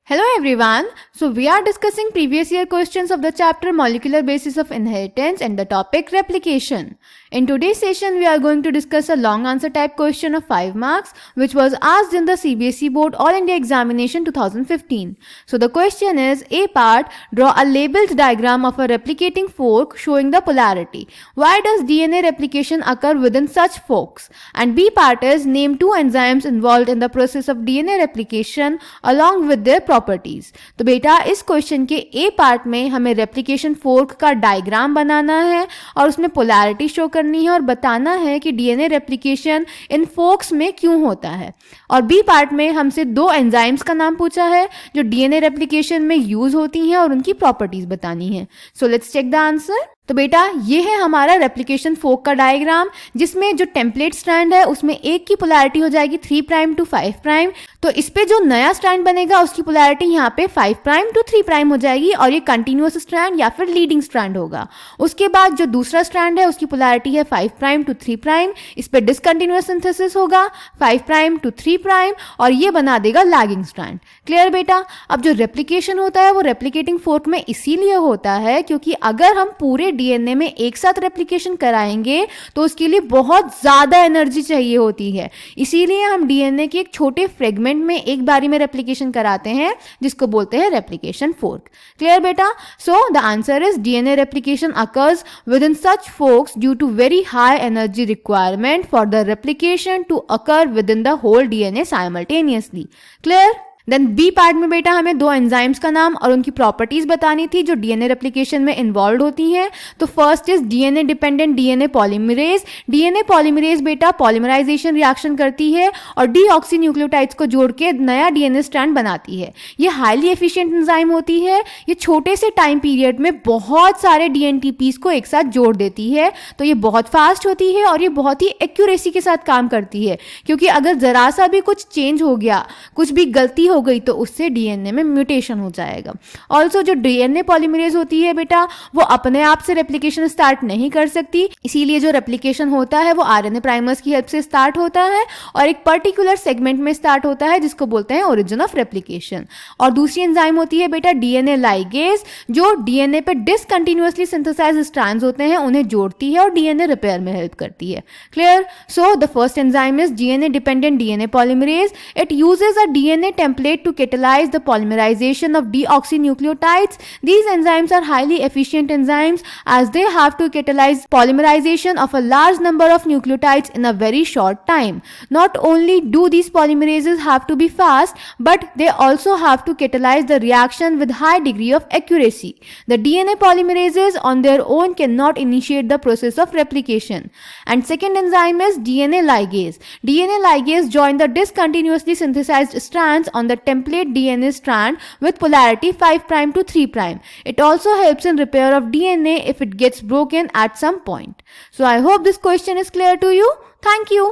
Hello everyone. So we are discussing previous year questions of the chapter Molecular Basis of Inheritance and the topic replication. In today's session we are going to discuss a long answer type question of 5 marks which was asked in the CBSE Board All India Examination 2015. So the question is, A part, draw a labeled diagram of a replicating fork showing the polarity. Why does DNA replication occur within such forks? And B part is, name 2 enzymes involved in the process of DNA replication along with their properties. तो बेटा इस question के ए part में हमें replication fork का diagram बनाना है और उसमें पोलैरिटी शो करनी है और बताना है कि डीएनए रेप्लिकेशन इन फोर्क्स में क्यों होता है। और बी पार्ट में हमसे 2 एंजाइम्स का नाम पूछा है जो डीएनए रेप्लिकेशन में यूज होती हैं और उनकी प्रॉपर्टीज बतानी है। So let's check the answer. तो बेटा ये है हमारा रेप्लिकेशन फोर्क का डायग्राम जिसमें जो टेम्पलेट स्ट्रैंड है उसमें एक की पोलैरिटी हो जाएगी 3 प्राइम टू 5 प्राइम। तो इस पे जो नया स्ट्रैंड बनेगा उसकी पोलैरिटी यहाँ पे 5 प्राइम टू 3 प्राइम हो जाएगी और ये कंटिन्यूअस स्ट्रैंड या फिर लीडिंग स्ट्रैंड होगा। उसके बाद जो दूसरा स्ट्रैंड है उसकी पोलैरिटी है 5 प्राइम टू 3 प्राइम। इस पे डिसकंटिन्यूअस सिंथेसिस होगा 5 प्राइम टू 3 प्राइम और ये बना देगा लैगिंग स्ट्रैंड। क्लियर बेटा। अब जो रेप्लिकेशन होता है वो रेप्लिकेटिंग फोर्क में इसीलिए होता है क्योंकि अगर हम पूरे डीएनए में एक साथ रेप्लिकेशन कराएंगे तो उसके लिए बहुत ज्यादा एनर्जी चाहिए होती है। इसीलिए हम डीएनए के एक छोटे फ्रेगमेंट में एक बारी में रेप्लिकेशन कराते हैं जिसको बोलते हैं रेप्लिकेशन फोर्क। क्लियर बेटा। So the answer is DNA replication occurs within such forks due to very high energy requirement for the replication to occur within the whole DNA simultaneously. Clear. Then B part में बेटा हमें 2 enzymes का नाम और उनकी properties बतानी थी जो डीएनए रेप्लिकेशन में इन्वॉल्व होती हैं। तो first is DNA dependent DNA polymerase. DNA polymerase बेटा पॉलीमराइजेशन रिएक्शन करती है और डीऑक्सी न्यूक्लियोटाइड्स को जोड़ के नया डीएनए स्ट्रैंड बनाती है। ये हाईली एफिशिएंट एंजाइम होती है। ये छोटे से टाइम पीरियड में बहुत सारे डीएनटीपीज को एक साथ जोड़ देती है। तो ये बहुत फास्ट होती है और ये बहुत ही एक्यूरेसी के साथ काम करती है क्योंकि अगर जरा सा भी कुछ चेंज हो गया, कुछ भी गलती हो गई तो उससे डीएनए में म्यूटेशन हो जाएगा। ऑल्सो जो डीएनए पॉलीमरेज होती है बेटा वो अपने आप से रेप्लिकेशन स्टार्ट नहीं कर सकती। इसीलिए जो रेप्लिकेशन होता है वो आरएनए प्राइमर्स की हेल्प से स्टार्ट होता है और एक पर्टिकुलर सेगमेंट में स्टार्ट होता है जिसको बोलते हैं ओरिजिन ऑफ रेप्लिकेशन। और दूसरी एंजाइम होती है बेटा डीएनए लाइगेज जो डीएनए पे डिसकंटिन्यूअसली सिंथेसाइज्ड स्ट्रैंड्स होते हैं उन्हें जोड़ती है और डीएनए रिपेयर में हेल्प करती है। Clear. So the first enzyme is DNA dependent DNA polymerase. It uses a DNA template to catalyze the polymerization of deoxynucleotides. These enzymes are highly efficient enzymes as they have to catalyze polymerization of a large number of nucleotides in a very short time. Not only do these polymerases have to be fast, but they also have to catalyze the reaction with high degree of accuracy. The DNA polymerases on their own cannot initiate the process of replication. And second enzyme is DNA ligase. DNA ligase join the discontinuously synthesized strands on the template DNA strand with polarity 5 prime to 3 prime. It also helps in repair of DNA if it gets broken at some point. So I hope this question is clear to you. Thank you.